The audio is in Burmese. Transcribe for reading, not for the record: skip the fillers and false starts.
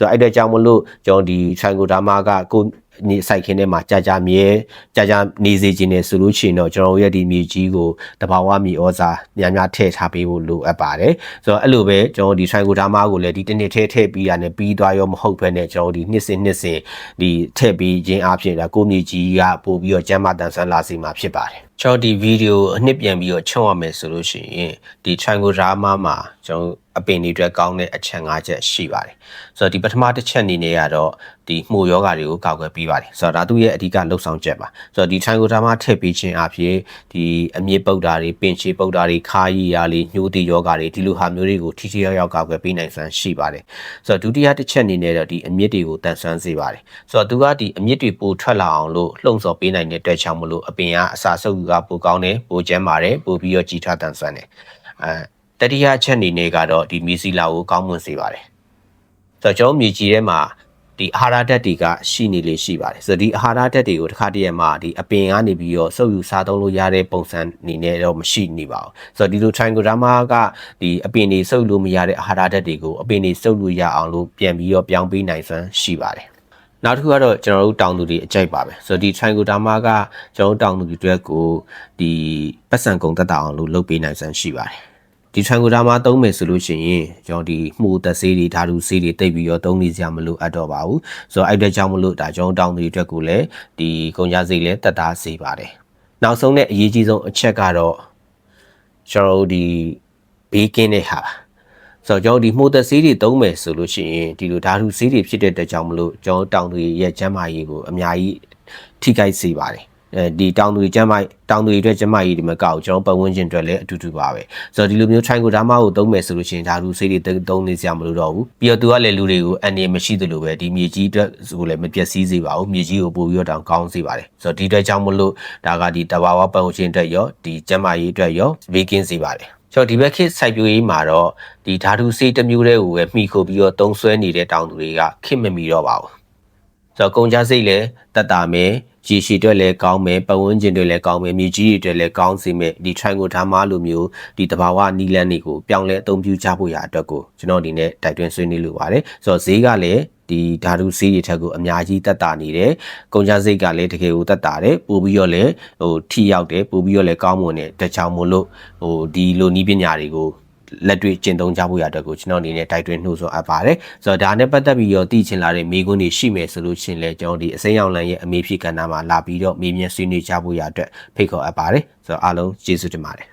ဆိုတော့အဲ့အတွက်ကြောင့်မလို့ကျွန်တော်ဒီ Trichoderma ကကိုနေစိုက်ခင်းထဲမှာကြာနေစေခြင်းနဲ့ဆိုလို့ရှိရင်တော့ကျွန်တော်ရဲ့ဒီမြေကြီးကိုတဘာဝမြေဩဇာများထည့်ထားပေးဖို့လိုအပ်ပါတယ်ဆိုတော့အဲ့လိုပဲကျွန်တော်ဒီ Trichoderma ကိုလည်းဒီတစ်နှစ်ထည့်ပြီးတာနဲ့ပြီးသွားရောမဟုတ်ဘဲနဲ့ကျွန်တော်ဒီနှစ်စဉ်ဒီထည့်ပြီးခြင်းအပြင်ဒါကိုမြေကြီးကပို့ပြီးတော့ကျန်းမာတန်ဆွမ်းလာစေမှာဖြစ်ပါတယ်ကျွန်တော်ဒီဗီဒီယိုအနှစ်ပြန်ပြီးတော့ချုံရမယ်ဆိုလို့ရှိရင်ဒီ Trichoderma မှာကျွန်တော်အပင်တွေအတွက်ကောင်းတဲ့အချက်၅ချက်ရှိပါတယ်ဆိုတော့ဒီပထမတစ်ချက်အနေနဲ့ကတော့ဒီမှုယောဂါတွေကိုကောက်ွယ်ပြီးပါတယ်ဆိုတော့ဒါသူ့ရဲ့အဓိကလှုပ်ဆောင်ချက်ပါဆိုတော့ဒီ Trichoderma ထည့်ပြီးခြင်းအပြင်ဒီအမြင့်ပုတ်တာတွေပင်ချေပုတ်တာတွေခါးရည်ရာတွေညှိုးတိယောဂါတွေဒီလိုဟာမျိုးတွေကိုထိထိရောက်ကောက်ွယ်ပြီးနိုင်စွမ်းရှိပါတယ်ဆိုတော့ဒုတိယတစ်ချက်အနေနဲ့တော့ဒီအမြင့်တွေကိုတန်ဆွမ်းစေပါတယ်ဆိုတော့သူကဒီအမြင့်တွေပိုထွက်လာအောင်လို့လှုံ့ဆော်ပေးနိုင်တဲ့အတွက်ကြောင့်မလို့အပင်ကအစာဆုပ်ကပိုကောင်းတယ်ပိုကျန်းပါတယ်ပိုပြီးတော့ကြီးထွားတန်ဆွမ်းတယ်တတိယချက်အနေနဲ့ကတော့ဒီမြေစီလာကိုကောင်းမွန်စေပါတယ်ဆိုတော့ကျွန်တော်မြေကြီးထဲမှာဒီအာဟာရဓာတ်တွေကရှိနေလေရှိပါတယ်ဆိုတော့ဒီအာဟာရဓာတ်တွေကိုတစ်ခါတည်းမှာဒီအပင်ကနေပြီးတော့စုပ်ယူစားသုံးလို့ရတဲ့ပုံစံအနေနဲ့တော့မရှိနေပါဘူးဆိုတော့ဒီလို Trichoderma ကဒီအပင်တွေစုပ်လို့မရတဲ့အာဟာရဓာတ်တွေကိုအပင်တွေစုပ်လို့ရအောင်လို့ပြန်ပြီးတော့ပြောင်းပေးနိုင်စွမ်းရှိပါတယ်နောက်တစ်ခုကတော့ကျွန်တော်တို့တောင်သူတွေအကြိုက်ပါပဲဆိုတော့ဒီ Trichoderma ကကျွန်တော်တို့တောင်သူတွေအတွက်ကိုဒီပတ်စံကုန်သက်သာအောင်လို့လုပ်ပေးနိုင်စွမ်းရှိပါတယ်ဒီ Trichoderma သုံးမယ်ဆိုလို့ရှိရင်ကျွန်တော်ဒီမှုသက်ဆေးတွေဓာတုဆေးတွေတိတ်ပြီးတော့သုံးနေစရာမလိုအပ်တော့ပါဘူးဆိုတော့အဲ့တဲ့ကြောင့်မလို့ဒါကျွန်တော်တောင်သူတွေအတွက်ကိုလည်းဒီကုန်ကြစိတ်လည်းတက်တာစေပါတယ်နောက်ဆုံးနဲ့အရေးကြီးဆုံးအချက်ကတော့ကျွန်တော်ဒီဘေးကင်းတဲ့ဟာဆိုတော့ကျွန်တော်ဒီမှုသက်ဆေးတွေသုံးမယ်ဆိုလို့ရှိရင်ဒီလိုဓာတုဆေးတွေဖြစ်တဲ့အတွက်ကြောင့်မလို့ကျွန်တော်တောင်သူရဲ့ကျန်းမာရေးကိုအများကြီးထိခိုက်စေပါတယ်ဒီတောင်သူတွေအတွက်ကျန်းမာရေးတွေမကောက်ကျွန်တော်ပတ်ဝန်းကျင်အတွက်လည်းအတူတူပါပဲဆိုတော့ဒီလိုမျိုး Trichoderma ကိုသုံးမယ်ဆိုလို့ရှိရင်ဓာတုဆေးတွေသုံးနေစရာမလိုတော့ဘူးပြီးတော့သူကလည်းလူတွေကိုအန္တရာယ်မရှိသလိုပဲဒီမြေကြီးအတွက်ဆိုလည်းမပျက်စီးစေပါဘူးမြေကြီးကိုပို့ပြီးတော့တောင်ကောင်းစေပါတယ်ဆိုတော့ဒီအတွက်ကြောင့်မလို့ဒါကဒီတဘာဝပတ်ဝန်းကျင်အတွက်ရောဒီကျန်းမာရေးအတွက်ရောဘေးကင်းစေပါတယ်ကျွန်တော်ဒီဘက်ခေတ်စိုက်ပျိုးရေးမှာတော့ဒီဓာတုဆေးတစ်မျိုးတည်းကိုပဲမှီခိုပြီးတော့သုံးစွဲနေတဲ့တောင်သူတွေကခေတ်မမီတော့ပါဘူးဆိုတော့ကုန်ကြစိတ်လည်းတက်တာမယ်ရေရှည်အတွက်လည်းကောင်းမယ်ပတ်ဝန်းကျင်တွေလည်းကောင်းမယ်မြေကြီးတွေအတွက်လည်းကောင်းစေမယ်ဒီ Trichoderma လိုမျိုးဒီတဘာဝနီလန်းတွေကိုပြောင်းလဲအသုံးပြုကြဖို့ရအတွက်ကိုကျွန်တော်ဒီနေ့တိုက်တွန်းဆွေးနွေးလိုပါတယ်ဆိုတော့ဈေးကလည်းဒီဓာတုဆေးတွေထက်ကိုအများကြီးတက်တာနေတယ်ကုန်ကြစိတ်ကလည်းတကယ်ကိုတက်တာတယ်ပို့ပြီးတော့လည်းထိရောက်တယ်ပို့ပြီးတော့လည်းကောင်းမွန်တယ်တချောင်းမို့လို့ဒီလိုနီးပညာတွေကိုလက်တွေ့ကျင့်သုံးကြဖို့ရတဲ့ကိုကျွန်တော်အနေနဲ့တိုက်တွန်းနှိုးဆော်အပ်ပါတယ်ဆိုတော့ဒါနဲ့ပတ်သက်ပြီးတော့တည်ချင်လာတဲ့မိကွန်းတွေရှိမယ်ဆိုလို့ရှိရင်လည်းကျွန်တော်ဒီအစိမ်းရောင်လမ်းရဲ့အမေဖြစ်ကဏ္ဍမှာလာပြီးတော့မေးမြန်းဆွေးနွေးကြဖို့ရတဲ့ဖိတ်ခေါ်အပ်ပါတယ်ဆိုတော့အားလုံးကျေးဇူးတင်ပါတယ်